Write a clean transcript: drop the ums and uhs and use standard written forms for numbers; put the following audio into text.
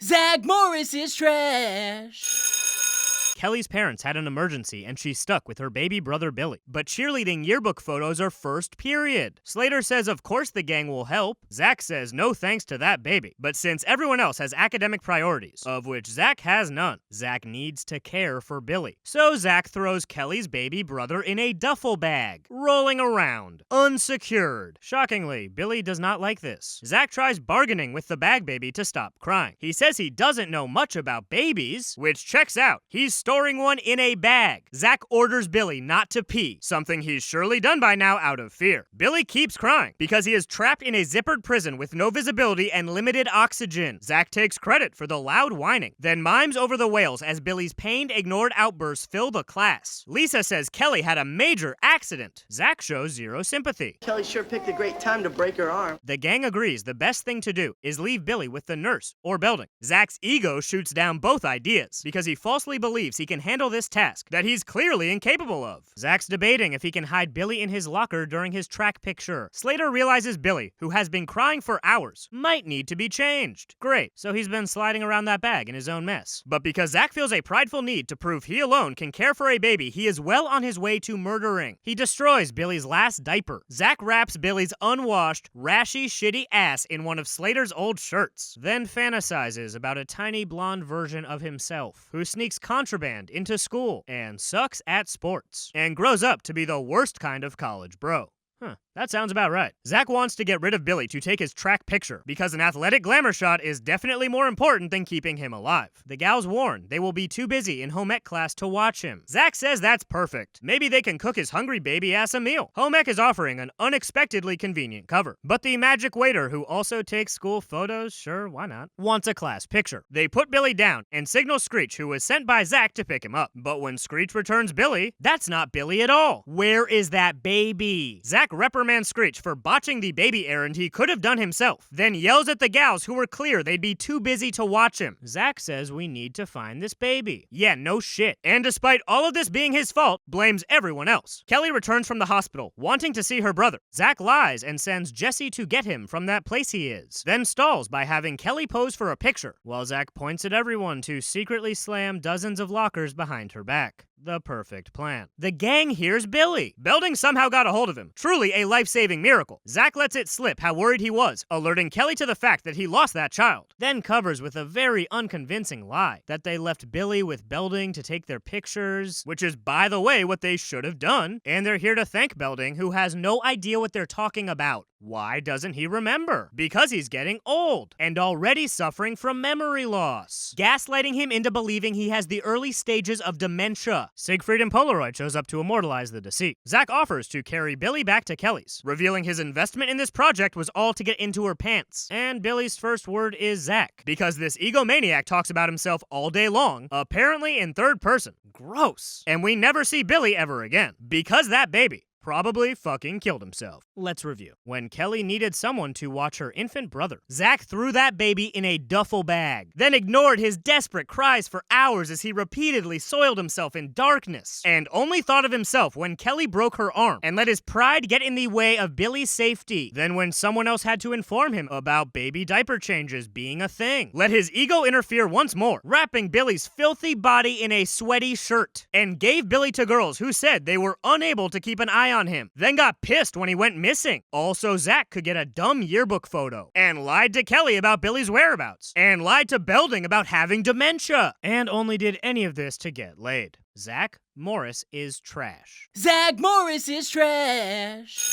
Zack Morris is trash. Kelly's parents had an emergency and she's stuck with her baby brother Billy. But cheerleading yearbook photos are first period. Slater says of course the gang will help. Zack says no thanks to that baby. But since everyone else has academic priorities, of which Zack has none, Zack needs to care for Billy. So Zack throws Kelly's baby brother in a duffel bag, rolling around, unsecured. Shockingly, Billy does not like this. Zack tries bargaining with the bag baby to stop crying. He says he doesn't know much about babies, which checks out. He's storing one in a bag. Zack orders Billy not to pee, something he's surely done by now out of fear. Billy keeps crying because he is trapped in a zippered prison with no visibility and limited oxygen. Zack takes credit for the loud whining, then mimes over the wails as Billy's pained, ignored outbursts fill the class. Lisa says Kelly had a major accident. Zack shows zero sympathy. Kelly sure picked a great time to break her arm. The gang agrees the best thing to do is leave Billy with the nurse or Belding. Zack's ego shoots down both ideas because he falsely believes he can handle this task that he's clearly incapable of. Zack's debating if he can hide Billy in his locker during his track picture. Slater realizes Billy, who has been crying for hours, might need to be changed. Great, so he's been sliding around that bag in his own mess. But because Zack feels a prideful need to prove he alone can care for a baby he is well on his way to murdering, he destroys Billy's last diaper. Zack wraps Billy's unwashed, rashy, shitty ass in one of Slater's old shirts, then fantasizes about a tiny blonde version of himself who sneaks contraband into school and sucks at sports and grows up to be the worst kind of college bro. That sounds about right. Zack wants to get rid of Billy to take his track picture because an athletic glamour shot is definitely more important than keeping him alive. The gals warn they will be too busy in home ec class to watch him. Zack says that's perfect. Maybe they can cook his hungry baby ass a meal. Home ec is offering an unexpectedly convenient cover. But the magic waiter, who also takes school photos, sure, why not, wants a class picture. They put Billy down and signal Screech, who was sent by Zack to pick him up. But when Screech returns Billy, that's not Billy at all. Where is that baby? Zack reprimands Screech for botching the baby errand he could have done himself, then yells at the gals who were clear they'd be too busy to watch him. Zack says we need to find this baby. Yeah, no shit. And despite all of this being his fault, blames everyone else. Kelly returns from the hospital, wanting to see her brother. Zack lies and sends Jesse to get him from that place he is, then stalls by having Kelly pose for a picture, while Zack points at everyone to secretly slam dozens of lockers behind her back. The perfect plan. The gang hears Billy. Belding somehow got a hold of him. Truly a life-saving miracle. Zack lets it slip how worried he was, alerting Kelly to the fact that he lost that child. Then covers with a very unconvincing lie that they left Billy with Belding to take their pictures, which is, by the way, what they should have done. And they're here to thank Belding, who has no idea what they're talking about. Why doesn't he remember? Because he's getting old and already suffering from memory loss, gaslighting him into believing he has the early stages of dementia. Siegfried and Polaroid shows up to immortalize the deceit. Zack offers to carry Billy back to Kelly's, revealing his investment in this project was all to get into her pants. And Billy's first word is Zack, because this egomaniac talks about himself all day long, apparently in third person. Gross. And we never see Billy ever again, because that baby probably fucking killed himself. Let's review. When Kelly needed someone to watch her infant brother, Zack threw that baby in a duffel bag, then ignored his desperate cries for hours as he repeatedly soiled himself in darkness, and only thought of himself when Kelly broke her arm and let his pride get in the way of Billy's safety. Then when someone else had to inform him about baby diaper changes being a thing, let his ego interfere once more, wrapping Billy's filthy body in a sweaty shirt, and gave Billy to girls who said they were unable to keep an eye on him, then got pissed when he went missing. Also, Zack could get a dumb yearbook photo, and lied to Kelly about Billy's whereabouts, and lied to Belding about having dementia, and only did any of this to get laid. Zack Morris is trash. Zack Morris is trash.